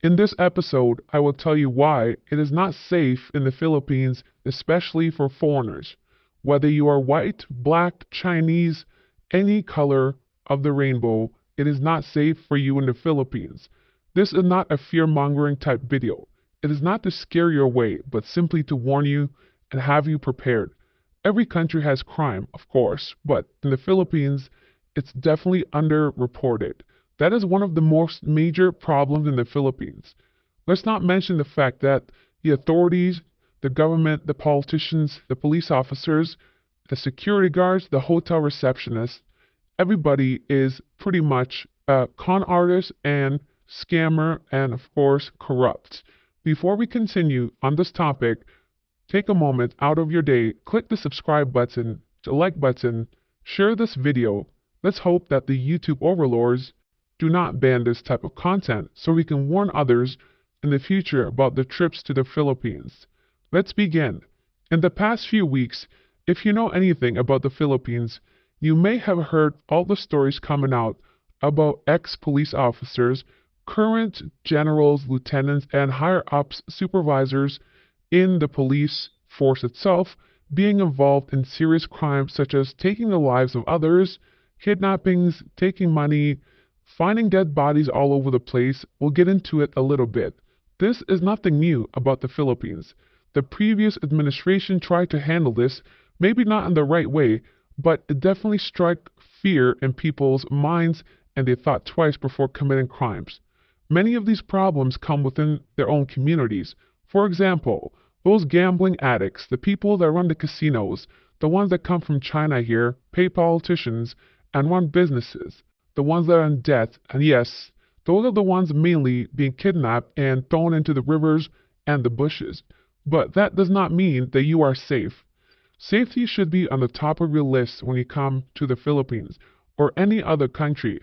In this episode, I will tell you why it is not safe in the Philippines, especially for foreigners. Whether you are white, black, Chinese, any color of the rainbow, it is not safe for you in the Philippines. This is not a fear-mongering type video. It is not to scare you away, but simply to warn you and have you prepared. Every country has crime, of course, but in the Philippines, it's definitely underreported. That is one of the most major problems in the Philippines. Let's not mention the fact that the authorities, the government, the politicians, the police officers, the security guards, the hotel receptionists, everybody is pretty much a con artist and scammer and, of course, corrupt. Before we continue on this topic, take a moment out of your day, click the subscribe button, the like button, share this video. Let's hope that the YouTube overlords do not ban this type of content so we can warn others in the future about the trips to the Philippines. Let's begin. In the past few weeks, if you know anything about the Philippines, you may have heard all the stories coming out about ex-police officers, current generals, lieutenants, and higher-ups supervisors in the police force itself being involved in serious crimes such as taking the lives of others, kidnappings, taking money, finding dead bodies all over the place. We'll get into it a little bit. This is nothing new about the Philippines. The previous administration tried to handle this, maybe not in the right way, but it definitely struck fear in people's minds and they thought twice before committing crimes. Many of these problems come within their own communities. For example, those gambling addicts, the people that run the casinos, the ones that come from China here, pay politicians, and run businesses, the ones that are in debt, and yes, those are the ones mainly being kidnapped and thrown into the rivers and the bushes. But that does not mean that you are safe. Safety should be on the top of your list when you come to the Philippines or any other country.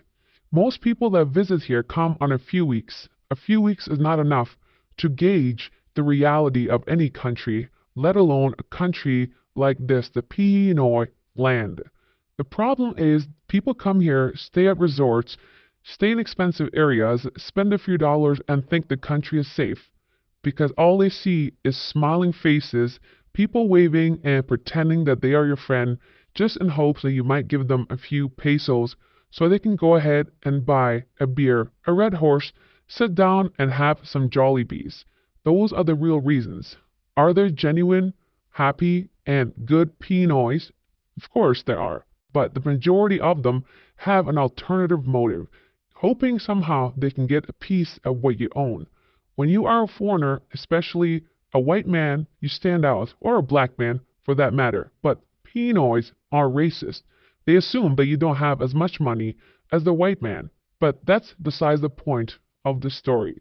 Most people that visit here come on a few weeks. A few weeks is not enough to gauge the reality of any country, let alone a country like this, the Pinoy land. The problem is people come here, stay at resorts, stay in expensive areas, spend a few dollars and think the country is safe because all they see is smiling faces, people waving and pretending that they are your friend just in hopes that you might give them a few pesos so they can go ahead and buy a beer, a Red Horse, sit down and have some Jollibees. Those are the real reasons. Are there genuine, happy, and good Pinoys? Of course there are. But the majority of them have an alternative motive, hoping somehow they can get a piece of what you own. When you are a foreigner, especially a white man, you stand out, or a black man for that matter. But Pinoys are racist. They assume that you don't have as much money as the white man. But that's besides the point of the story.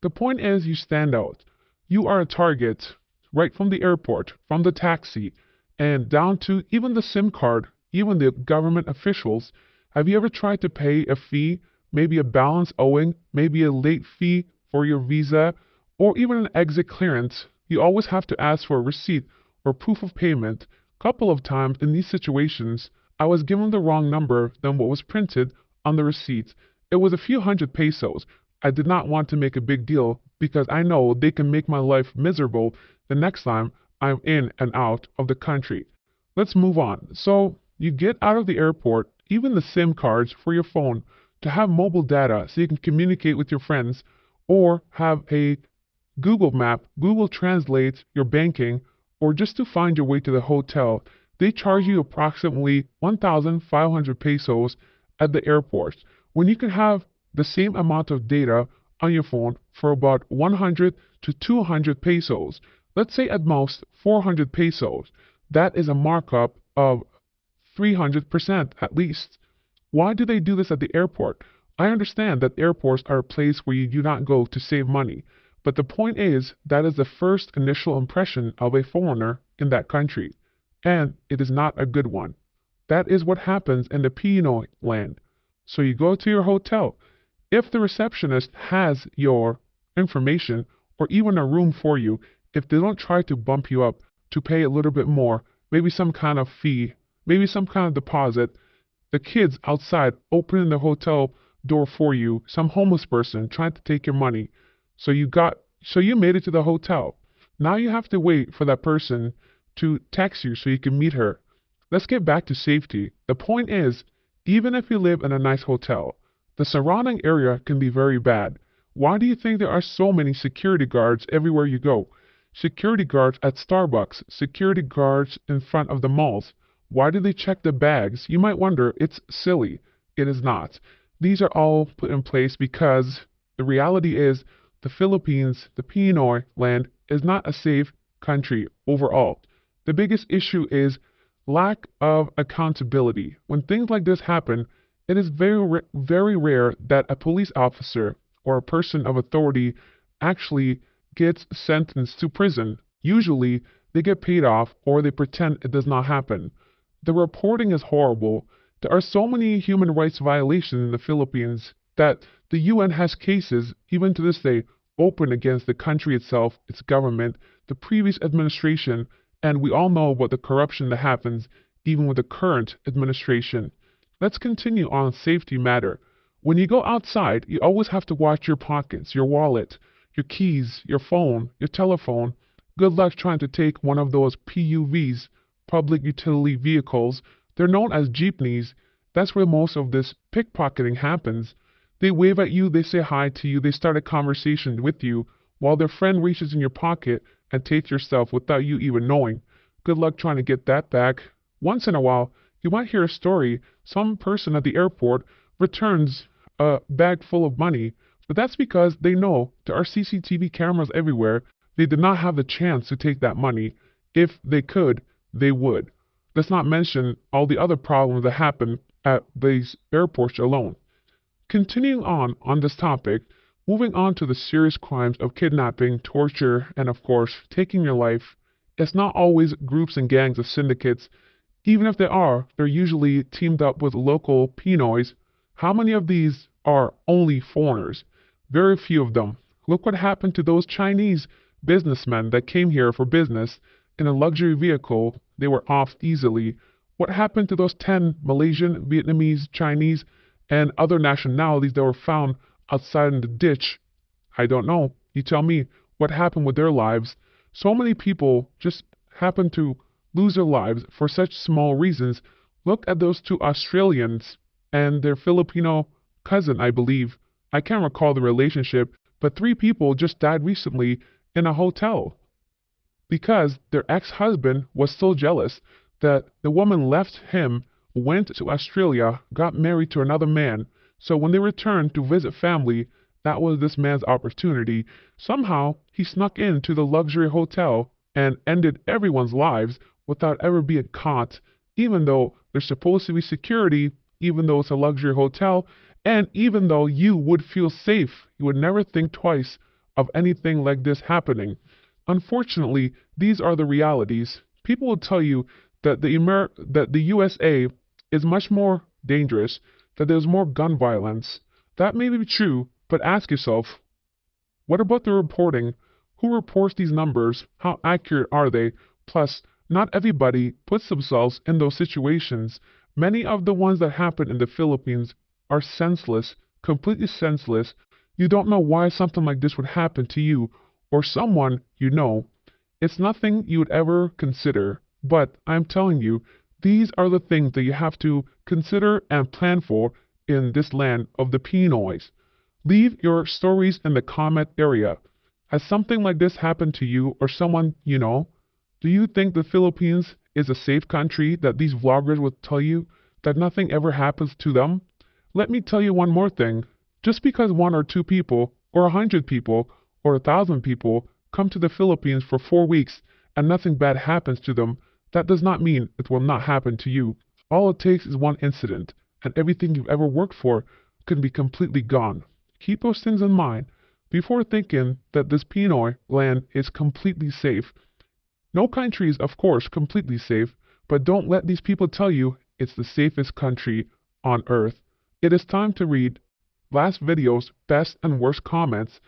The point is you stand out. You are a target right from the airport, from the taxi, and down to even the SIM card. Even the government officials. Have you ever tried to pay a fee, maybe a balance owing, maybe a late fee for your visa, or even an exit clearance? You always have to ask for a receipt or proof of payment. A couple of times in these situations, I was given the wrong number than what was printed on the receipt. It was a few hundred pesos. I did not want to make a big deal because I know they can make my life miserable the next time I'm in and out of the country. Let's move on. So, you get out of the airport, even the SIM cards for your phone, to have mobile data so you can communicate with your friends, or have a Google map, Google Translate your banking, or just to find your way to the hotel. They charge you approximately 1,500 pesos at the airport, when you can have the same amount of data on your phone for about 100 to 200 pesos. Let's say at most 400 pesos. That is a markup of 300% at least. Why do they do this at the airport? I understand that airports are a place where you do not go to save money, but the point is that is the first initial impression of a foreigner in that country, and it is not a good one. That is what happens in the Pinoy land. So you go to your hotel. If the receptionist has your information or even a room for you, if they don't try to bump you up to pay a little bit more, maybe some kind of fee, maybe some kind of deposit, the kids outside opening the hotel door for you, some homeless person trying to take your money. So you made it to the hotel. Now you have to wait for that person to text you so you can meet her. Let's get back to safety. The point is, even if you live in a nice hotel, the surrounding area can be very bad. Why do you think there are so many security guards everywhere you go? Security guards at Starbucks, security guards in front of the malls. Why do they check the bags? You might wonder, it's silly. It is not. These are all put in place because the reality is the Philippines, the Pinoy land, is not a safe country overall. The biggest issue is lack of accountability. When things like this happen, it is very rare that a police officer or a person of authority actually gets sentenced to prison. Usually, they get paid off or they pretend it does not happen. The reporting is horrible. There are so many human rights violations in the Philippines that the UN has cases, even to this day, open against the country itself, its government, the previous administration, and we all know about the corruption that happens even with the current administration. Let's continue on safety matter. When you go outside, you always have to watch your pockets, your wallet, your keys, your phone, your telephone. Good luck trying to take one of those PUVs, public utility vehicles. They're known as jeepneys. That's where most of this pickpocketing happens. They wave at you, they say hi to you, they start a conversation with you, while their friend reaches in your pocket and takes your stuff without you even knowing. Good luck trying to get that back. Once in a while, you might hear a story. Some person at the airport returns a bag full of money, but that's because they know there are CCTV cameras everywhere. They did not have the chance to take that money. If they could, they would. Let's not mention all the other problems that happen at these airports alone. Continuing on this topic, moving on to the serious crimes of kidnapping, torture, and of course, taking your life, it's not always groups and gangs of syndicates. Even if they are, they're usually teamed up with local Pinoys. How many of these are only foreigners? Very few of them. Look what happened to those Chinese businessmen that came here for business in a luxury vehicle. They were off easily. What happened to those 10 Malaysian, Vietnamese, Chinese, and other nationalities that were found outside in the ditch? I don't know. You tell me what happened with their lives. So many people just happen to lose their lives for such small reasons. Look at those two Australians and their Filipino cousin, I believe. I can't recall the relationship, but 3 people just died recently in a hotel because their ex-husband was so jealous that the woman left him, went to Australia, got married to another man. So when they returned to visit family, that was this man's opportunity. Somehow, he snuck into the luxury hotel and ended everyone's lives without ever being caught, even though there's supposed to be security, even though it's a luxury hotel, and even though you would feel safe. You would never think twice of anything like this happening. Unfortunately, these are the realities. People will tell you that the USA is much more dangerous, that there's more gun violence. That may be true, but ask yourself, what about the reporting? Who reports these numbers? How accurate are they? Plus, not everybody puts themselves in those situations. Many of the ones that happen in the Philippines are senseless, completely senseless. You don't know why something like this would happen to you or someone you know. It's nothing you would ever consider, but I'm telling you, these are the things that you have to consider and plan for in this land of the Pinoys. Leave your stories in the comment area. Has something like this happened to you or someone you know? Do you think the Philippines is a safe country that these vloggers will tell you that nothing ever happens to them? Let me tell you one more thing. Just because 1 or 2 people, or 100 people, or 1,000 people come to the Philippines for 4 weeks and nothing bad happens to them, that does not mean it will not happen to you. All it takes is one incident, and everything you've ever worked for can be completely gone. Keep those things in mind before thinking that this Pinoy land is completely safe. No country is, of course, completely safe, but don't let these people tell you it's the safest country on earth. It is time to read last video's best and worst comments.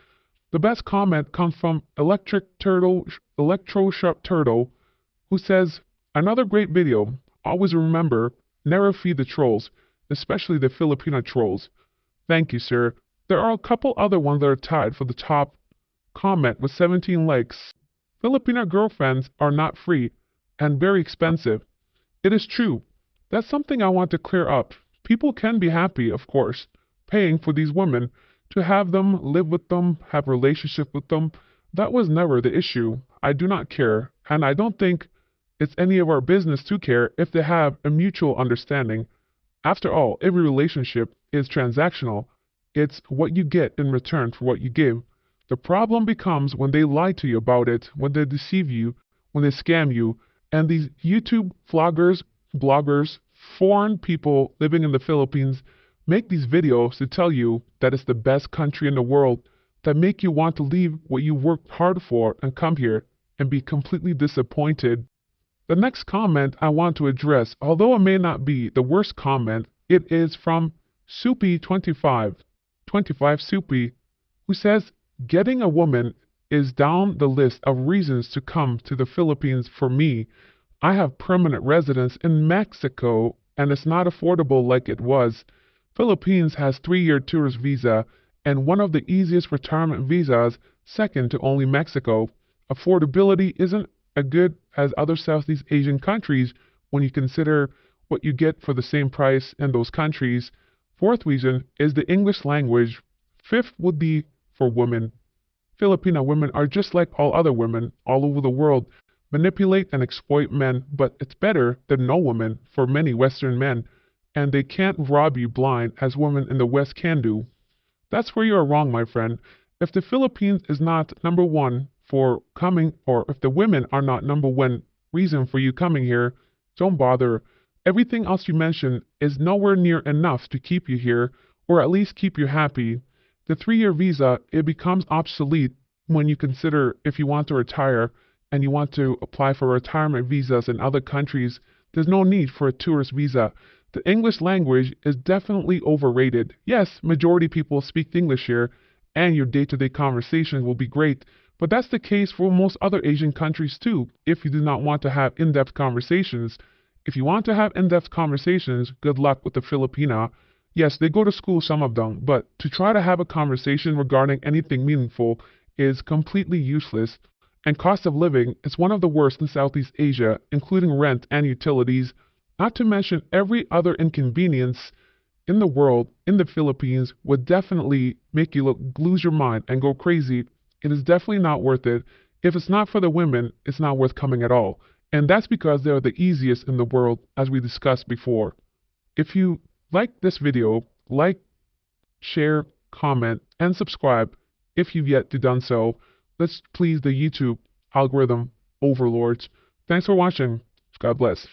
The best comment comes from Electro Sharp Turtle, who says, "Another great video. Always remember, never feed the trolls, especially the Filipino trolls." Thank you, sir. There are a couple other ones that are tied for the top comment with 17 likes. Filipino girlfriends are not free and very expensive. It is true. That's something I want to clear up. People can be happy, of course, paying for these women to have them live with them, have a relationship with them. That was never the issue. I do not care, and I don't think it's any of our business to care if they have a mutual understanding. After all, every relationship is transactional. It's what you get in return for what you give. The problem becomes when they lie to you about it, when they deceive you, when they scam you, and these YouTube vloggers, bloggers, foreign people living in the Philippines make these videos to tell you that it's the best country in the world, that make you want to leave what you worked hard for and come here and be completely disappointed. The next comment I want to address, although it may not be the worst comment, it is from Soupy25, 25 Soupy, who says, getting a woman is down the list of reasons to come to the Philippines for me. I have permanent residence in Mexico and it's not affordable like it was. Philippines has 3-year tourist visa and one of the easiest retirement visas, second to only Mexico. Affordability isn't as good as other Southeast Asian countries when you consider what you get for the same price in those countries. Fourth reason is the English language. Fifth would be for women. Filipino women are just like all other women all over the world, manipulate and exploit men, but it's better than no woman for many Western men, and they can't rob you blind as women in the West can do. That's where you are wrong, my friend. If the Philippines is not number one for coming, or if the women are not number one reason for you coming here, don't bother. Everything else you mentioned is nowhere near enough to keep you here, or at least keep you happy. The 3-year visa, it becomes obsolete when you consider if you want to retire and you want to apply for retirement visas in other countries. There's no need for a tourist visa. The English language is definitely overrated. Yes, majority people speak English here, and your day-to-day conversations will be great, but that's the case for most other Asian countries too, if you do not want to have in-depth conversations. If you want to have in-depth conversations, good luck with the Filipina. Yes, they go to school, some of them, but to try to have a conversation regarding anything meaningful is completely useless. And cost of living is one of the worst in Southeast Asia, including rent and utilities, not to mention every other inconvenience in the world. In the Philippines would definitely make you lose your mind and go crazy. It is definitely not worth it. If it's not for the women, it's not worth coming at all. And that's because they're the easiest in the world, as we discussed before. If you like this video, like, share, comment, and subscribe if you've yet to done so. Let's please the YouTube algorithm overlords. Thanks for watching. God bless.